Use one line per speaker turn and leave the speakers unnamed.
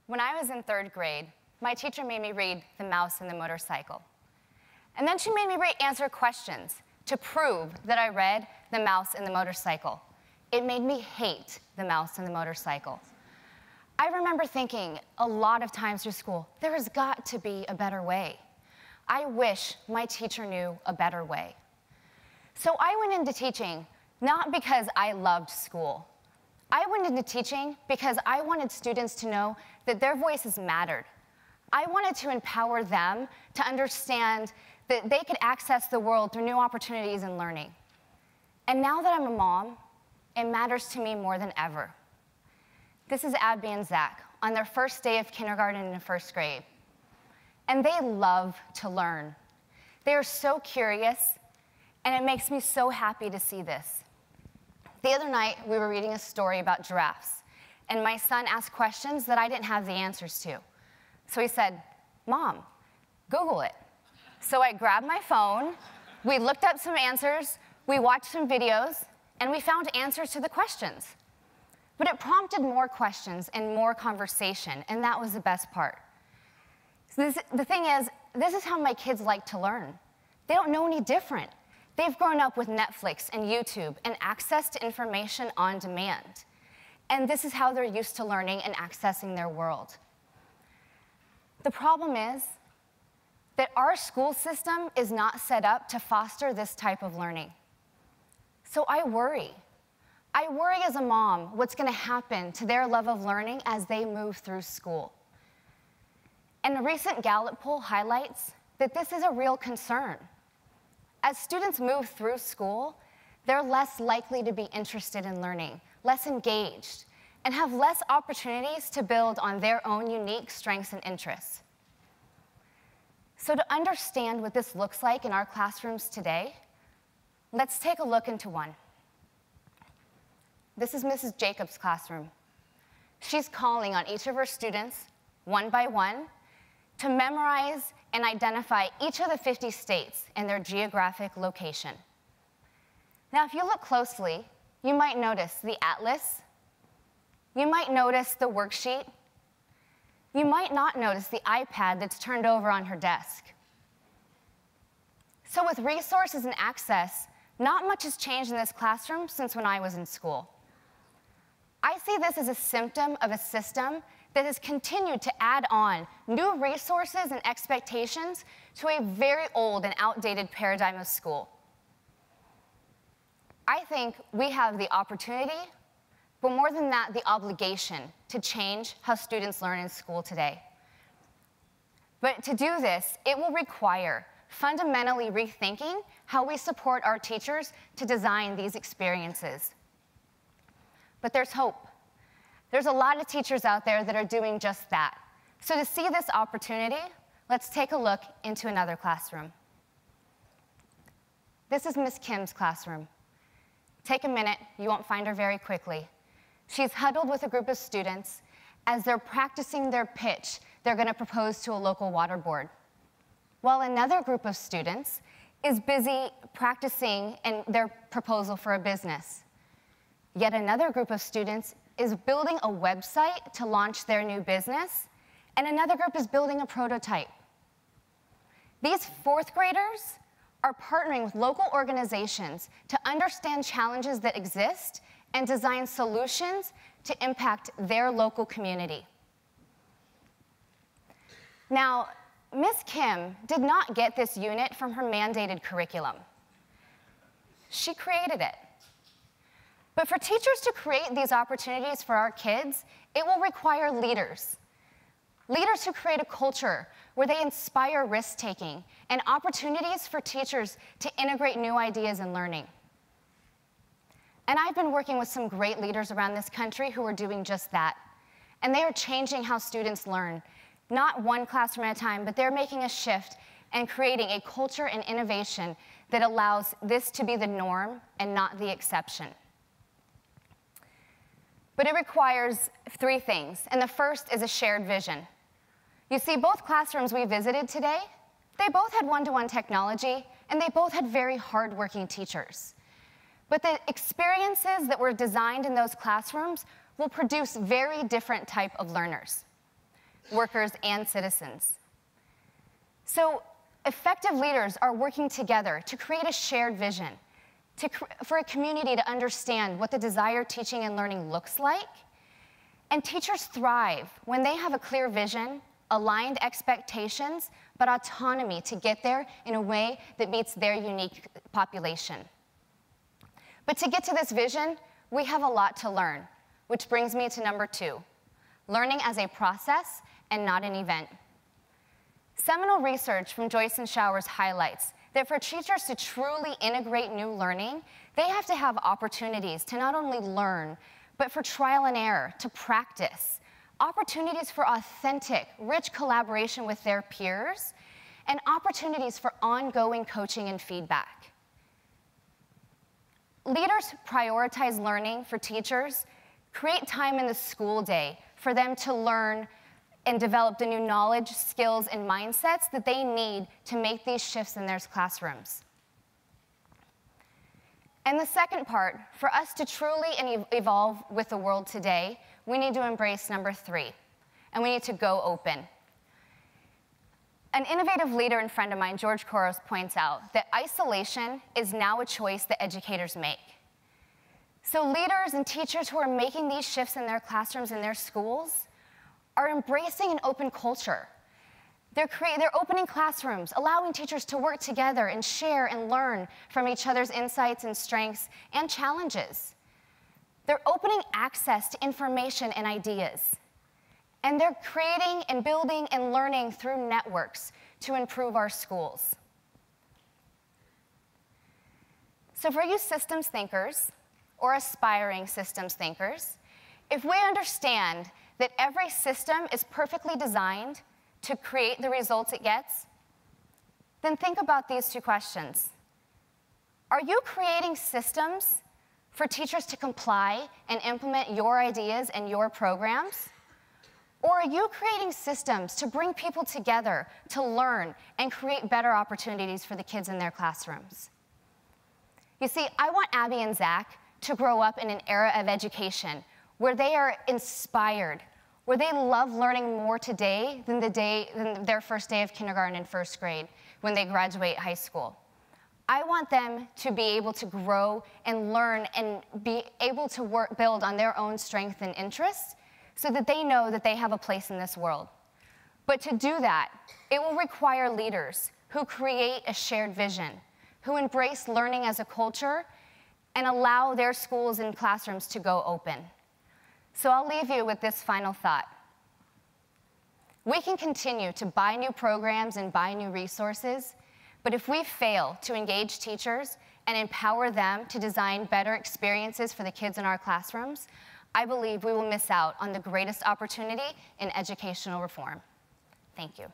When I was in 3rd grade, my teacher made me read The Mouse and the Motorcycle. And then she made me answer questions to prove that I read The Mouse and the Motorcycle. It made me hate The Mouse and the Motorcycle. I remember thinking a lot of times through school, there has got to be a better way. I wish my teacher knew a better way. So I went into teaching not because I loved school. I went into teaching because I wanted students to know that their voices mattered. I wanted to empower them to understand that they could access the world through new opportunities and learning. And now that I'm a mom, it matters to me more than ever. This is Abby and Zach on their first day of kindergarten in 1st grade. And they love to learn. They are so curious, and it makes me so happy to see this. The other night, we were reading a story about giraffes, and my son asked questions that I didn't have the answers to. So he said, "Mom, Google it." So I grabbed my phone, we looked up some answers, we watched some videos, and we found answers to the questions. But it prompted more questions and more conversation, and that was the best part. So the thing is, this is how my kids like to learn. They don't know any different. They've grown up with Netflix and YouTube and access to information on demand. And this is how they're used to learning and accessing their world. The problem is that our school system is not set up to foster this type of learning. So I worry. I worry as a mom what's going to happen to their love of learning as they move through school. And a recent Gallup poll highlights that this is a real concern. As students move through school, they're less likely to be interested in learning, less engaged, and have less opportunities to build on their own unique strengths and interests. So to understand what this looks like in our classrooms today, let's take a look into one. This is Mrs. Jacobs' classroom. She's calling on each of her students, one by one, to memorize and identify each of the 50 states and their geographic location. Now, if you look closely, you might notice the atlas. You might notice the worksheet. You might not notice the iPad that's turned over on her desk. So with resources and access, not much has changed in this classroom since when I was in school. I see this as a symptom of a system that has continued to add on new resources and expectations to a very old and outdated paradigm of school. I think we have the opportunity, but more than that, the obligation to change how students learn in school today. But to do this, it will require fundamentally rethinking how we support our teachers to design these experiences. But there's hope. There's a lot of teachers out there that are doing just that. So to see this opportunity, let's take a look into another classroom. This is Miss Kim's classroom. Take a minute, you won't find her very quickly. She's huddled with a group of students as they're practicing their pitch they're going to propose to a local water board, while another group of students is busy practicing their proposal for a business. Yet another group of students is building a website to launch their new business, and another group is building a prototype. These 4th graders are partnering with local organizations to understand challenges that exist and design solutions to impact their local community. Now, Ms. Kim did not get this unit from her mandated curriculum. She created it. But for teachers to create these opportunities for our kids, it will require leaders. Leaders who create a culture where they inspire risk-taking and opportunities for teachers to integrate new ideas in learning. And I've been working with some great leaders around this country who are doing just that. And they are changing how students learn, not one classroom at a time, but they're making a shift and creating a culture and innovation that allows this to be the norm and not the exception. But it requires 3 things, and the first is a shared vision. You see, both classrooms we visited today, they both had one-to-one technology, and they both had very hardworking teachers. But the experiences that were designed in those classrooms will produce very different type of learners. workers, and citizens. So effective leaders are working together to create a shared vision, for a community to understand what the desired teaching and learning looks like. And teachers thrive when they have a clear vision, aligned expectations, but autonomy to get there in a way that meets their unique population. But to get to this vision, we have a lot to learn, which brings me to number 2, learning as a process and not an event. Seminal research from Joyce and Showers highlights that for teachers to truly integrate new learning, they have to have opportunities to not only learn, but for trial and error, to practice, opportunities for authentic, rich collaboration with their peers, and opportunities for ongoing coaching and feedback. Leaders prioritize learning for teachers, create time in the school day for them to learn and develop the new knowledge, skills, and mindsets that they need to make these shifts in their classrooms. And the second part, for us to truly evolve with the world today, we need to embrace number 3, and we need to go open. An innovative leader and friend of mine, George Couros, points out that isolation is now a choice that educators make. So leaders and teachers who are making these shifts in their classrooms and their schools are embracing an open culture. They're opening classrooms, allowing teachers to work together and share and learn from each other's insights and strengths and challenges. They're opening access to information and ideas. And they're creating and building and learning through networks to improve our schools. So for you systems thinkers, or aspiring systems thinkers, if we understand that every system is perfectly designed to create the results it gets, then think about these 2 questions. Are you creating systems for teachers to comply and implement your ideas and your programs? Or are you creating systems to bring people together to learn and create better opportunities for the kids in their classrooms? You see, I want Abby and Zach to grow up in an era of education where they are inspired, where they love learning more today than their first day of kindergarten and first grade when they graduate high school. I want them to be able to grow and learn and be able to build on their own strength and interests so that they know that they have a place in this world. But to do that, it will require leaders who create a shared vision, who embrace learning as a culture, and allow their schools and classrooms to go open. So I'll leave you with this final thought. We can continue to buy new programs and buy new resources, but if we fail to engage teachers and empower them to design better experiences for the kids in our classrooms, I believe we will miss out on the greatest opportunity in educational reform. Thank you.